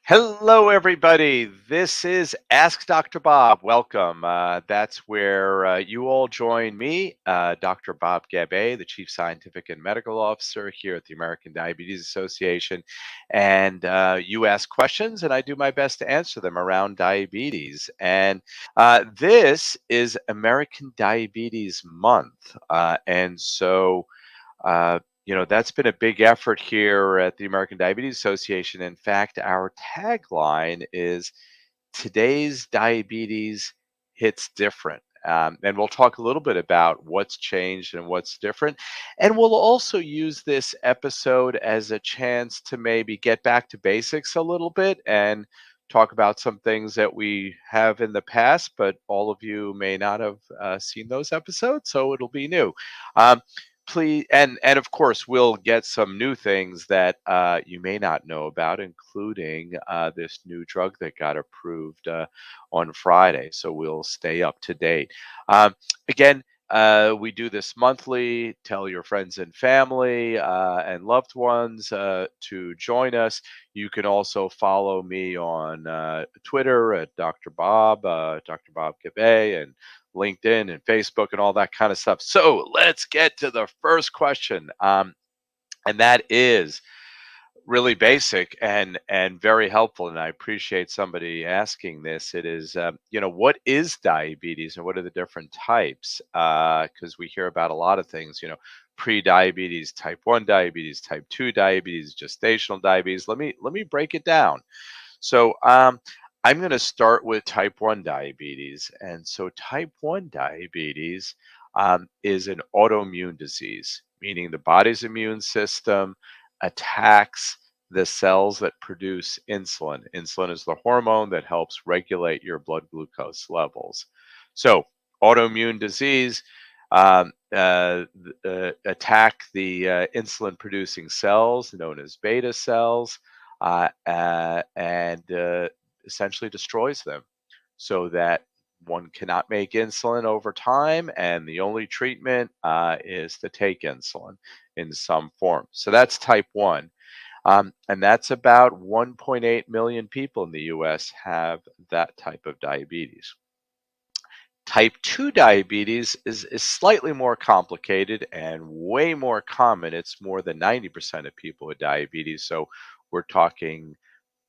Hello, everybody. This is Ask Dr. Bob. Welcome. That's where you all join me, Dr. Bob Gabbay, the Chief Scientific and Medical Officer here at the American Diabetes Association. And you ask questions, and I do my best to answer them around diabetes. And this is American Diabetes Month. Uh, that's been a big effort here at the American Diabetes Association. In fact, our tagline is today's diabetes hits different. And we'll talk a little bit about what's changed and what's different. And we'll also use this episode as a chance to maybe get back to basics a little bit and talk about some things that we have in the past, but all of you may not have seen those episodes, so it'll be new. Um, Please, and of course, we'll get some new things that you may not know about, including this new drug that got approved on Friday. So we'll stay up to date. Again, we do this monthly. Tell your friends and family and loved ones to join us. You can also follow me on Twitter at Dr. Bob Gabbay, and LinkedIn and Facebook and all that kind of stuff. So let's get to the first question. And that is really basic and very helpful. And I appreciate somebody asking this. It is, what is diabetes and what are the different types? Because we hear about a lot of things, pre-diabetes, type 1 diabetes, type 2 diabetes, gestational diabetes. Let me break it down. So I'm going to start with type 1 diabetes. And so type 1 diabetes is an autoimmune disease, meaning the body's immune system attacks the cells that produce insulin. Insulin is the hormone that helps regulate your blood glucose levels. So, autoimmune disease attack the insulin producing cells known as beta cells and essentially destroys them so that one cannot make insulin over time, and the only treatment is to take insulin in some form. So that's type 1. And that's about 1.8 million people in the US have that type of diabetes. Type 2 diabetes is slightly more complicated and way more common. It's more than 90% of people with diabetes. So we're talking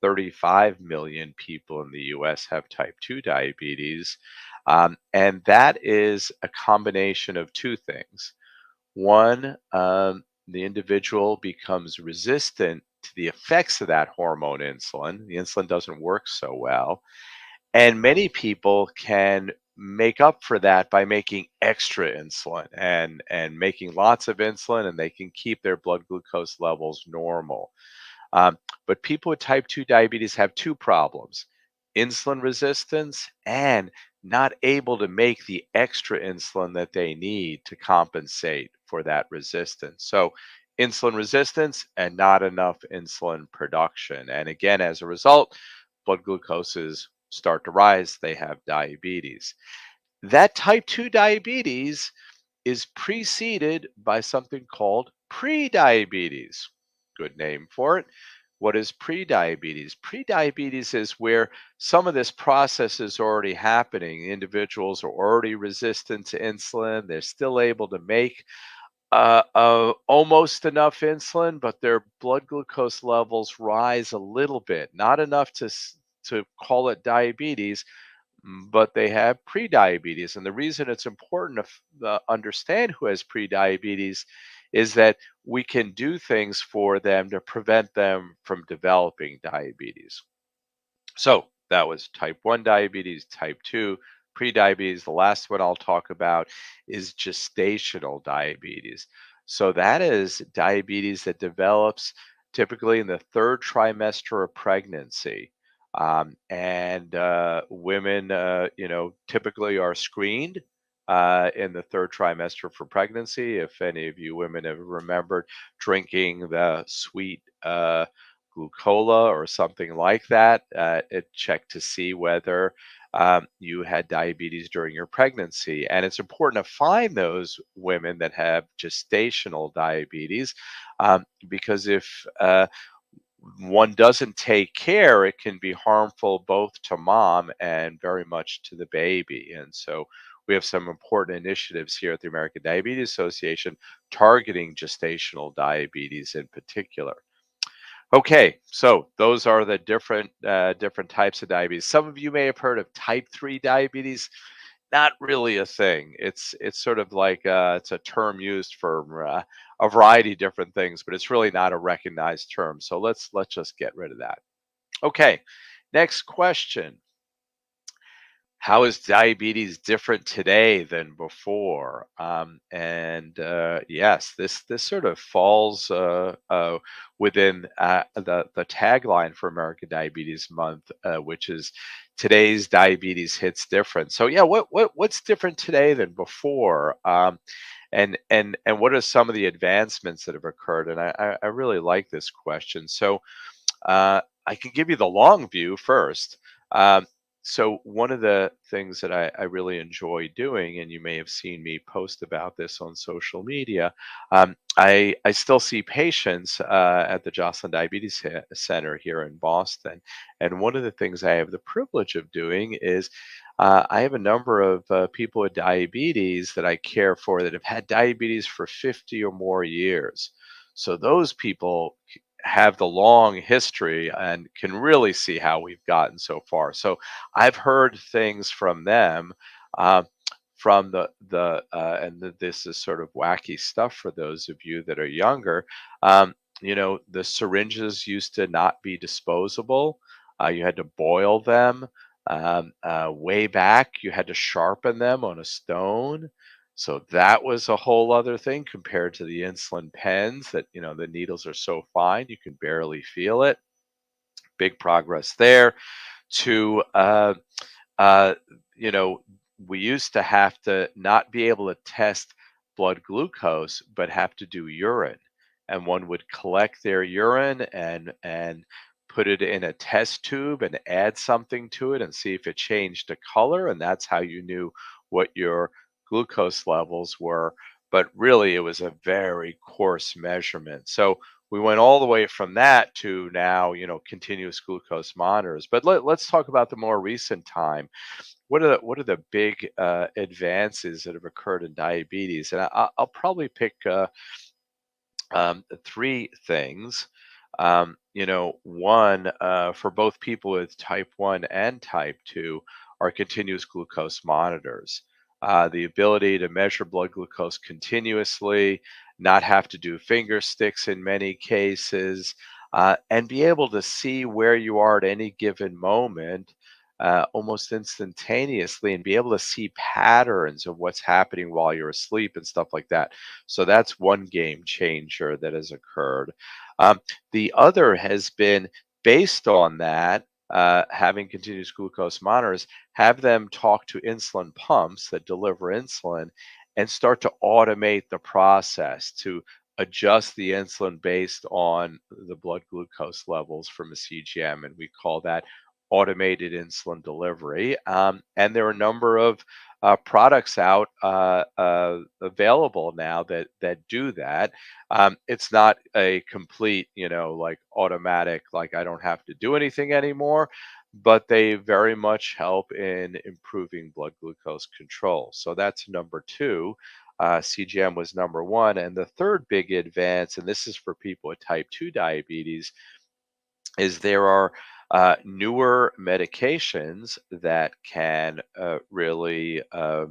35 million people in the US have type 2 diabetes. And that is a combination of two things. One, the individual becomes resistant to the effects of that hormone insulin. The insulin doesn't work so well. And many people can make up for that by making extra insulin and making lots of insulin, and they can keep their blood glucose levels normal. Um, but people with type 2 diabetes have two problems: insulin resistance and not able to make the extra insulin that they need to compensate for that resistance. So, insulin resistance and not enough insulin production. And again, as a result, blood glucoses start to rise. They have diabetes. That type 2 diabetes is preceded by something called prediabetes. Good name for it. What is prediabetes? Prediabetes is where some of this process is already happening. Individuals are already resistant to insulin. They're still able to make almost enough insulin, but their blood glucose levels rise a little bit, not enough to call it diabetes, but they have prediabetes. And the reason it's important to understand who has prediabetes is that we can do things for them to prevent them from developing diabetes. So that was type 1 diabetes, type 2, prediabetes. The last one I'll talk about is gestational diabetes. So that is diabetes that develops typically in the third trimester of pregnancy. And women, typically are screened in the third trimester for pregnancy. If any of you women have remembered drinking the sweet glucola or something like that, it checked to see whether you had diabetes during your pregnancy. And it's important to find those women that have gestational diabetes because if one doesn't take care, it can be harmful both to mom and very much to the baby. And so we have some important initiatives here at the American Diabetes Association targeting gestational diabetes in particular. Okay, so those are the different types of diabetes. Some of you may have heard of type 3 diabetes. Not really a thing. It's sort of like it's a term used for a variety of different things, but it's really not a recognized term. So let's just get rid of that. Okay, next question. How is diabetes different today than before? And yes, this sort of falls within the tagline for American Diabetes Month, which is today's diabetes hits different. So yeah, what's different today than before? And what are some of the advancements that have occurred? And I really like this question. So I can give you the long view first. Um, so one of the things that I really enjoy doing, and you may have seen me post about this on social media, I still see patients at the Joslin Diabetes Center here in Boston, and one of the things I have the privilege of doing is I have a number of people with diabetes that I care for that have had diabetes for 50 or more years. So those people have the long history and can really see how we've gotten so far. So I've heard things from them, uh, from this is sort of wacky stuff for those of you that are younger. The syringes used to not be disposable. You had to boil them. Way back, you had to sharpen them on a stone. So that was a whole other thing compared to the insulin pens that, the needles are so fine, you can barely feel it. Big progress there. To, uh, you know, we used to have to not be able to test blood glucose, but have to do urine. And one would collect their urine and put it in a test tube and add something to it and see if it changed the color. And that's how you knew what your glucose levels were. But really, it was a very coarse measurement. So we went all the way from that to now, continuous glucose monitors. But let's talk about the more recent time. What are the big advances that have occurred in diabetes? And I'll probably pick three things. One, for both people with type 1 and type 2 are continuous glucose monitors. The ability to measure blood glucose continuously, not have to do finger sticks in many cases, and be able to see where you are at any given moment almost instantaneously and be able to see patterns of what's happening while you're asleep and stuff like that. So that's one game changer that has occurred. Um, the other has been based on that, having continuous glucose monitors, have them talk to insulin pumps that deliver insulin and start to automate the process to adjust the insulin based on the blood glucose levels from a CGM. And we call that automated insulin delivery. And there are a number of products out available now that do that. It's not a complete, like automatic, like I don't have to do anything anymore, but they very much help in improving blood glucose control. So that's number two. CGM was number one. And the third big advance, and this is for people with type 2 diabetes, is there are newer medications that can really uh,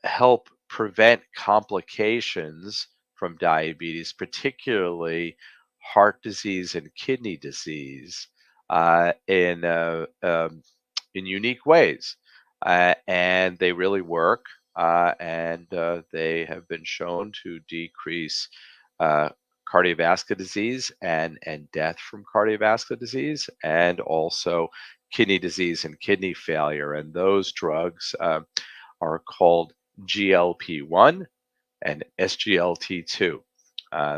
help prevent complications from diabetes, particularly heart disease and kidney disease, in unique ways. And they really work, and they have been shown to decrease uh, cardiovascular disease and death from cardiovascular disease, and also kidney disease and kidney failure. And those drugs are called GLP-1 and SGLT2.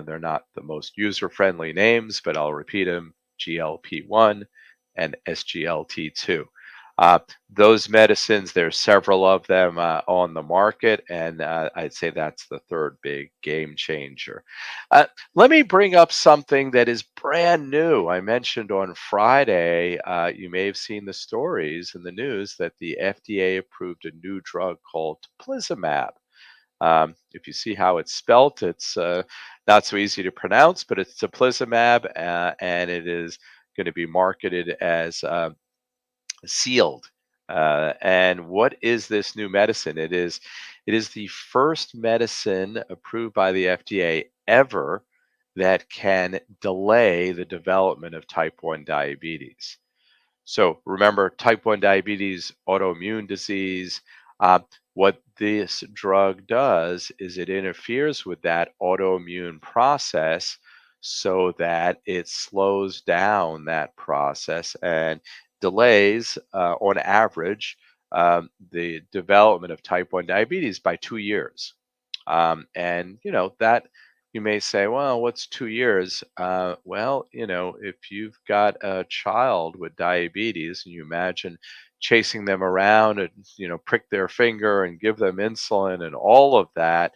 They're not the most user-friendly names, but I'll repeat them: GLP-1 and SGLT2. Uh, those medicines, there's several of them on the market, and I'd say that's the third big game changer. Uh, Let me bring up something that is brand new. I mentioned on Friday, you may have seen the stories in the news that the FDA approved a new drug called teplizumab. If you see how it's spelt, it's not so easy to pronounce, but it's teplizumab, and it is going to be marketed as sealed. And what is this new medicine? It is the first medicine approved by the FDA ever that can delay the development of type 1 diabetes. So remember, type 1 diabetes, autoimmune disease. Uh, what this drug does is it interferes with that autoimmune process so that it slows down that process and delays, on average, the development of type 1 diabetes by 2 years. And that you may say, well, what's 2 years? Well, if you've got a child with diabetes and you imagine chasing them around and, prick their finger and give them insulin and all of that,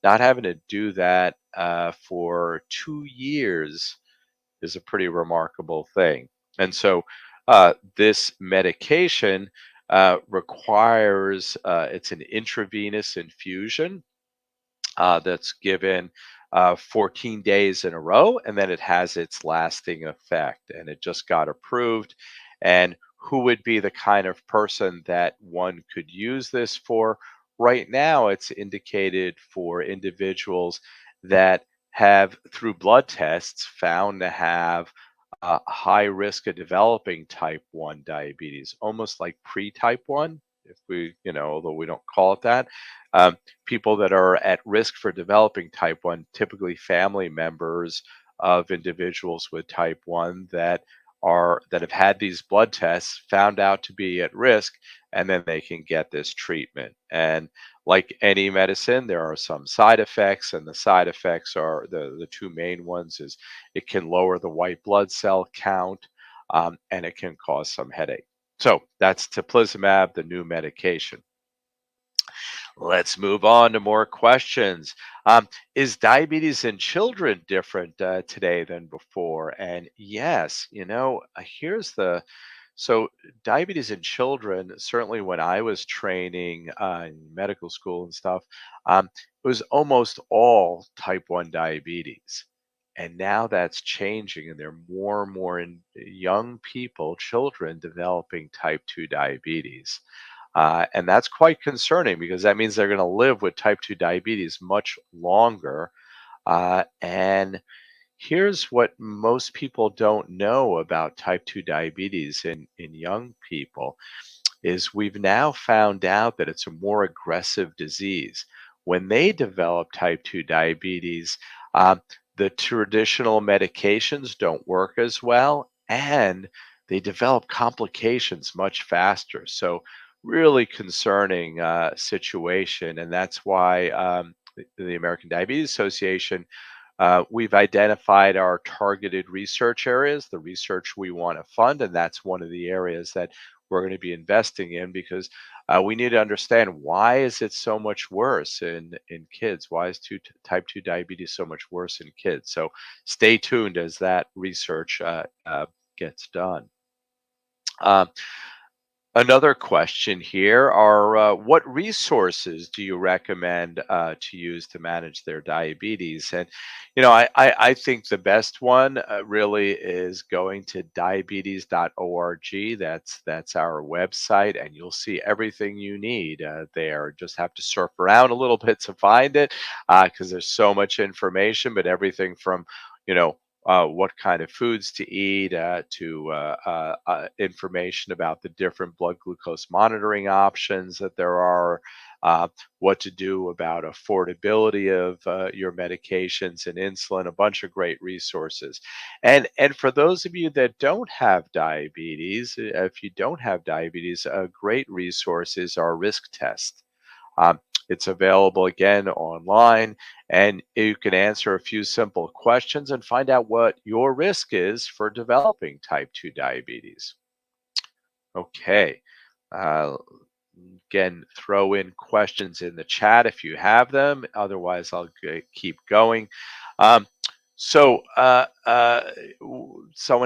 not having to do that for 2 years is a pretty remarkable thing. And so this medication requires, it's an intravenous infusion that's given 14 days in a row, and then it has its lasting effect. And it just got approved. And who would be the kind of person that one could use this for? Right now, it's indicated for individuals that have, through blood tests, found to have a high risk of developing type 1 diabetes, almost like pre type 1, if we, although we don't call it that. Um, People that are at risk for developing type 1, typically family members of individuals with type 1 that have had these blood tests found out to be at risk, and then they can get this treatment. And like any medicine, there are some side effects, and the side effects are the two main ones is it can lower the white blood cell count, and it can cause some headache. So that's teplizumab, the new medication. Let's move on to more questions. Is diabetes in children different today than before? And yes, here's the so diabetes in children, certainly when I was training in medical school and stuff, it was almost all type 1 diabetes. And now that's changing, and there are more and more young people, children, developing type 2 diabetes. And that's quite concerning because that means they're going to live with type 2 diabetes much longer. And here's what most people don't know about type 2 diabetes in young people is we've now found out that it's a more aggressive disease. When they develop type 2 diabetes, uh, the traditional medications don't work as well, and they develop complications much faster. So, really concerning situation. And that's why the American Diabetes Association, we've identified our targeted research areas, the research we want to fund, and that's one of the areas that we're going to be investing in because we need to understand why is it so much worse in kids? Why is type 2 diabetes so much worse in kids? So stay tuned as that research gets done. Um, Another question here are what resources do you recommend to use to manage their diabetes? And, I think the best one really is going to diabetes.org. That's our website, and you'll see everything you need there. Just have to surf around a little bit to find it because there's so much information, but everything from, you know, what kind of foods to eat, to information about the different blood glucose monitoring options that there are, what to do about affordability of your medications and insulin, a bunch of great resources. And for those of you that don't have diabetes, if you don't have diabetes, a great resource is our risk test. Um, it's available again online, and you can answer a few simple questions and find out what your risk is for developing type 2 diabetes. Okay, Uh, Again, throw in questions in the chat if you have them. Otherwise, I'll keep going. Um, Someone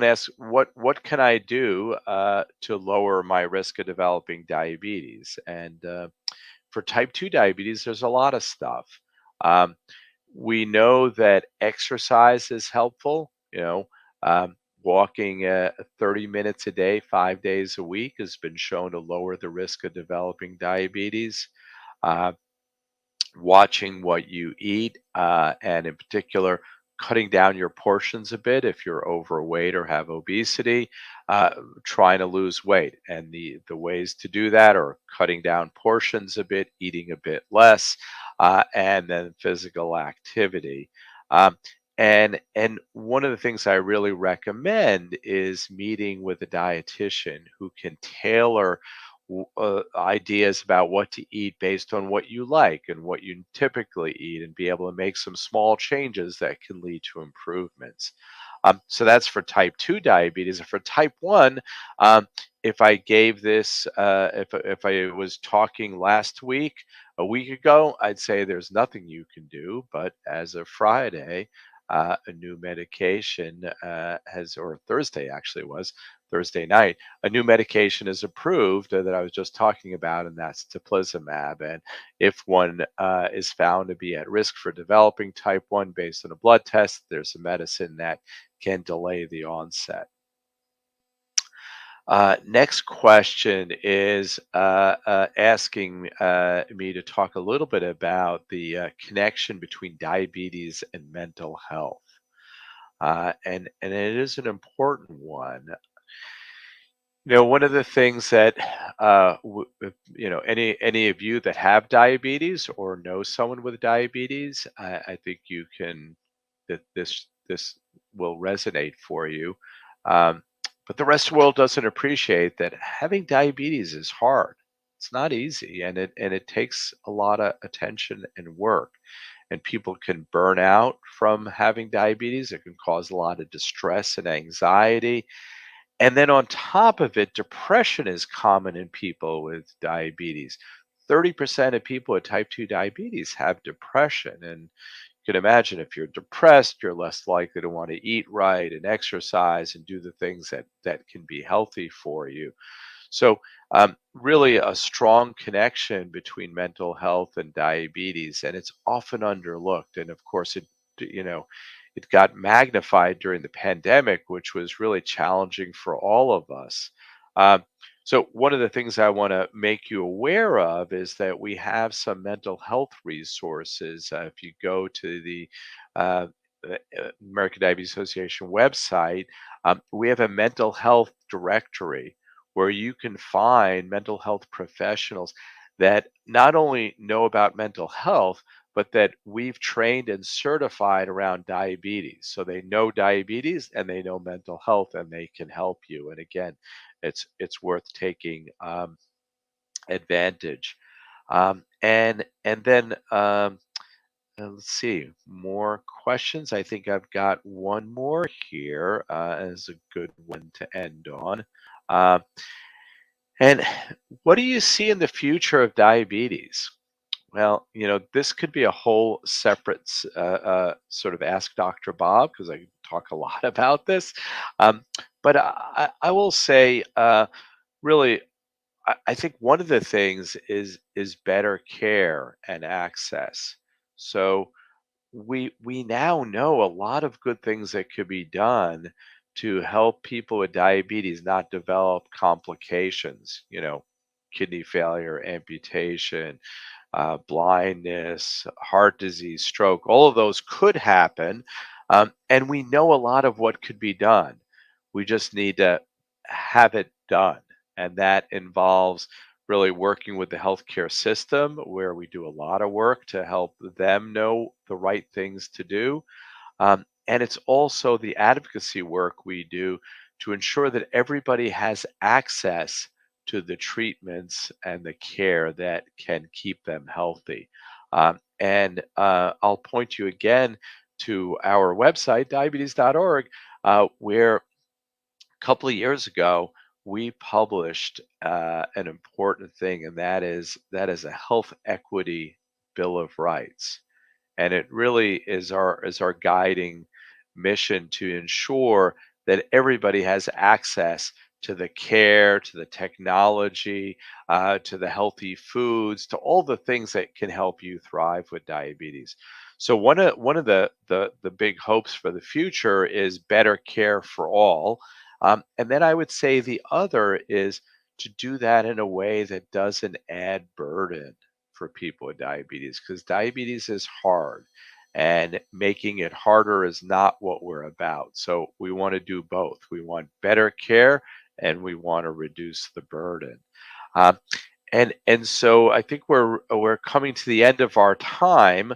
asks, what can I do to lower my risk of developing diabetes? And for type 2 diabetes, there's a lot of stuff. Um, we know that exercise is helpful. Walking 30 minutes a day, 5 days a week has been shown to lower the risk of developing diabetes. Uh, Watching what you eat, and in particular, cutting down your portions a bit if you're overweight or have obesity, uh, trying to lose weight. And the ways to do that are cutting down portions a bit, eating a bit less, and then physical activity. Um, and one of the things I really recommend is meeting with a dietitian who can tailor ideas about what to eat based on what you like and what you typically eat, and be able to make some small changes that can lead to improvements. So that's for type 2 diabetes. And for type 1, if I gave this, if I was talking last week, a week ago, I'd say there's nothing you can do. But as of Friday, a new medication or Thursday actually was Thursday night, a new medication is approved that I was just talking about, and that's teplizumab. And if one is found to be at risk for developing type 1 based on a blood test, there's a medicine that can delay the onset. Next question is asking me to talk a little bit about the connection between diabetes and mental health. And it is an important one. One of the things that, any of you that have diabetes or know someone with diabetes, I think that this will resonate for you. Um, but the rest of the world doesn't appreciate that having diabetes is hard. It's not easy, and it takes a lot of attention and work. And people can burn out from having diabetes. It can cause a lot of distress and anxiety, and then on top of it, depression is common in people with diabetes. 30% of people with type 2 diabetes have depression. And you can imagine, if you're depressed, you're less likely to want to eat right and exercise and do the things that can be healthy for you. So, really, a strong connection between mental health and diabetes, and it's often underlooked. And of course, you know, it got magnified during the pandemic, which was really challenging for all of us. Um, so, one of the things I want to make you aware of is that we have some mental health resources. If you go to the uh, American Diabetes Association website, we have a mental health directory where you can find mental health professionals that not only know about mental health, but that we've trained and certified around diabetes. So they know diabetes and they know mental health, and they can help you. And again, it's worth taking advantage. And then let's see, more questions. I think I've got one more here as a good one to end on. Uh, and what do you see in the future of diabetes? Well, this could be a whole separate sort of Ask Dr. Bob, because I talk a lot about this. But I will say, really, I think one of the things is better care and access. So we now know a lot of good things that could be done to help people with diabetes not develop complications, kidney failure, amputation, blindness, heart disease, stroke. All of those could happen. And we know a lot of what could be done. We just need to have it done. And that involves really working with the healthcare system, where we do a lot of work to help them know the right things to do. And it's also the advocacy work we do to ensure that everybody has access to the treatments and the care that can keep them healthy. And I'll point you again to our website, diabetes.org, where a couple of years ago, we published an important thing, and that is a health equity bill of rights, and it really is our guiding mission to ensure that everybody has access to the care, to the technology, to the healthy foods, to all the things that can help you thrive with diabetes. So one of the big hopes for the future is better care for all, and then I would say the other is to do that in a way that doesn't add burden for people with diabetes, because diabetes is hard, and making it harder is not what we're about. So we want to do both. We want better care, and we want to reduce the burden. Um, and so I think we're coming to the end of our time.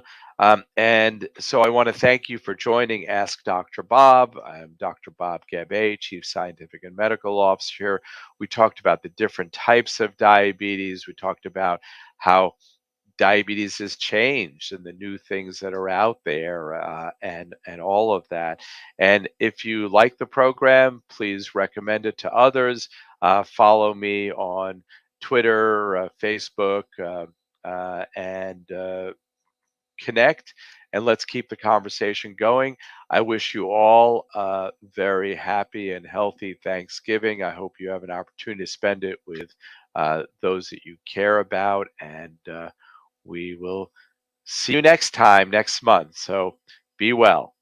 And so I want to thank you for joining Ask Dr. Bob. I'm Dr. Bob Gabbay, Chief Scientific and Medical Officer here. We talked about the different types of diabetes. We talked about how diabetes has changed and the new things that are out there, and all of that. And if you like the program, please recommend it to others. Follow me on Twitter, Facebook, and connect. And let's keep the conversation going. I wish you all a very happy and healthy Thanksgiving. I hope you have an opportunity to spend it with those that you care about, and we will see you next time next month. So be well.